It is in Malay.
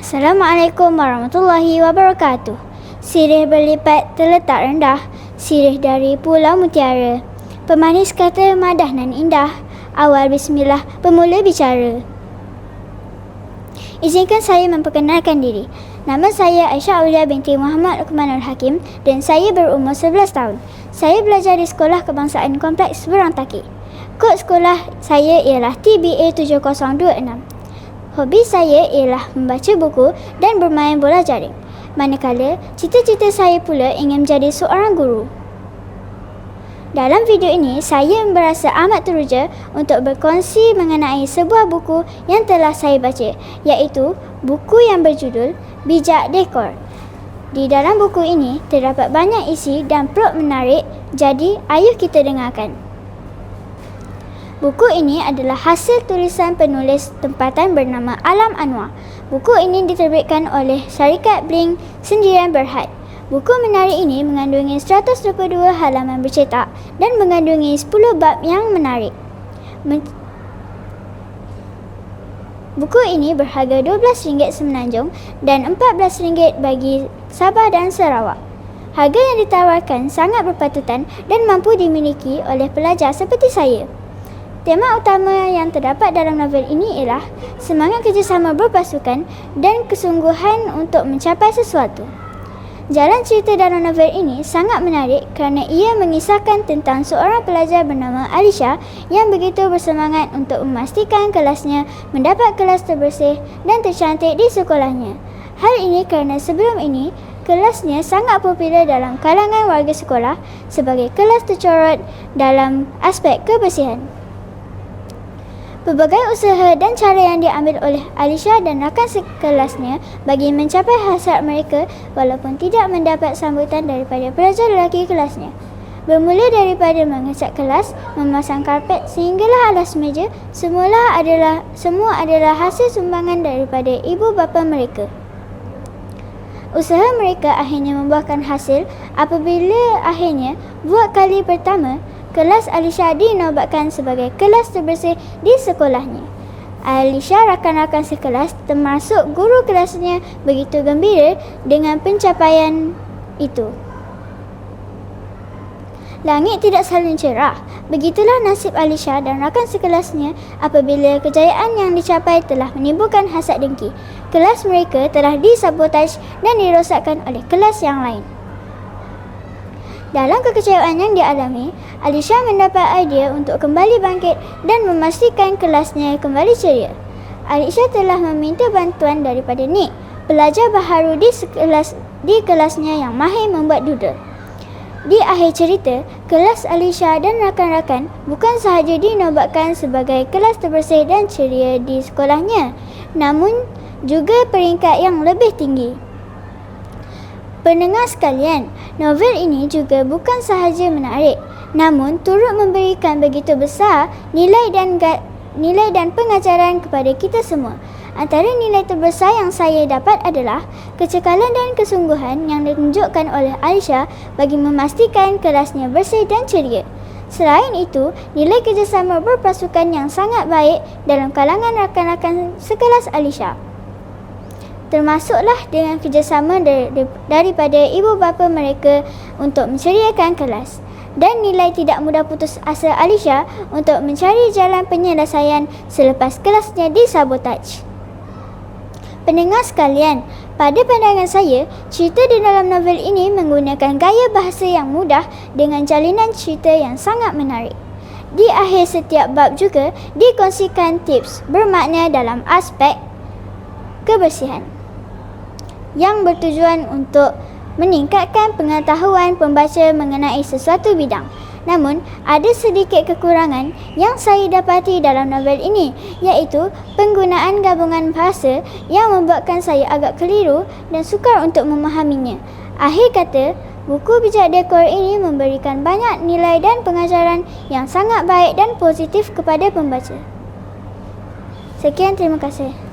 Assalamualaikum warahmatullahi wabarakatuh. Sirih berlipat terletak rendah, sirih dari Pulau Mutiara. Pemanis kata madah nan indah, awal bismillah pemula bicara. Izinkan saya memperkenalkan diri. Nama saya Aisyah Aulia binti Muhammad Uthmanul Hakim dan saya berumur 11 tahun. Saya belajar di Sekolah Kebangsaan Kompleks Berang Takik. Kod sekolah saya ialah TBA 7026. Hobi saya ialah membaca buku dan bermain bola jaring. Manakala, cita-cita saya pula ingin menjadi seorang guru. Dalam video ini, saya merasa amat teruja untuk berkongsi mengenai sebuah buku yang telah saya baca, iaitu buku yang berjudul Bijak Dekor. Di dalam buku ini, terdapat banyak isi dan plot menarik, jadi ayuh kita dengarkan. Buku ini adalah hasil tulisan penulis tempatan bernama Alam Anwar. Buku ini diterbitkan oleh Syarikat Blink Sendirian Berhad. Buku menarik ini mengandungi 122 halaman bercetak dan mengandungi 10 bab yang menarik. Buku ini berharga RM12 semenanjung dan RM14 bagi Sabah dan Sarawak. Harga yang ditawarkan sangat berpatutan dan mampu dimiliki oleh pelajar seperti saya. Tema utama yang terdapat dalam novel ini ialah semangat kerjasama berpasukan dan kesungguhan untuk mencapai sesuatu. Jalan cerita dalam novel ini sangat menarik kerana ia mengisahkan tentang seorang pelajar bernama Alisha yang begitu bersemangat untuk memastikan kelasnya mendapat kelas terbersih dan tercantik di sekolahnya. Hal ini kerana sebelum ini, kelasnya sangat popular dalam kalangan warga sekolah sebagai kelas tercorot dalam aspek kebersihan. Pelbagai usaha dan cara yang diambil oleh Alisha dan rakan sekelasnya bagi mencapai hasrat mereka walaupun tidak mendapat sambutan daripada pelajar lelaki kelasnya. Bermula daripada mengecat kelas, memasang karpet sehinggalah alas meja, semua adalah hasil sumbangan daripada ibu bapa mereka. Usaha mereka akhirnya membuahkan hasil apabila akhirnya buat kali pertama kelas Alisha dinobatkan sebagai kelas terbersih di sekolahnya. Alisha rakan-rakan sekelas termasuk guru kelasnya begitu gembira dengan pencapaian itu. Langit tidak selalu cerah. Begitulah nasib Alisha dan rakan sekelasnya apabila kejayaan yang dicapai telah menimbulkan hasad dengki. Kelas mereka telah disabotaj dan dirosakkan oleh kelas yang lain. Dalam kekecewaan yang dialami, Alisha mendapat idea untuk kembali bangkit dan memastikan kelasnya kembali ceria. Alisha telah meminta bantuan daripada Nick, pelajar baharu di kelasnya yang mahir membuat doodle. Di akhir cerita, kelas Alisha dan rakan-rakan bukan sahaja dinobatkan sebagai kelas terbersih dan ceria di sekolahnya, namun juga peringkat yang lebih tinggi. Pendengar sekalian, novel ini juga bukan sahaja menarik, namun turut memberikan begitu besar nilai dan pengajaran kepada kita semua. Antara nilai terbesar yang saya dapat adalah kecekalan dan kesungguhan yang ditunjukkan oleh Alisha bagi memastikan kelasnya bersih dan ceria. Selain itu, nilai kerjasama berpasukan yang sangat baik dalam kalangan rakan-rakan sekelas Alisha. Termasuklah dengan kerjasama daripada ibu bapa mereka untuk menceriakan kelas. Dan nilai tidak mudah putus asa Alisha untuk mencari jalan penyelesaian selepas kelasnya disabotaj. Pendengar sekalian, pada pandangan saya, cerita di dalam novel ini menggunakan gaya bahasa yang mudah dengan jalinan cerita yang sangat menarik. Di akhir setiap bab juga dikongsikan tips bermakna dalam aspek kebersihan yang bertujuan untuk meningkatkan pengetahuan pembaca mengenai sesuatu bidang. Namun, ada sedikit kekurangan yang saya dapati dalam novel ini, iaitu penggunaan gabungan bahasa yang membuatkan saya agak keliru dan sukar untuk memahaminya. Akhir kata, buku Bijak Dekor ini memberikan banyak nilai dan pengajaran yang sangat baik dan positif kepada pembaca. Sekian, terima kasih.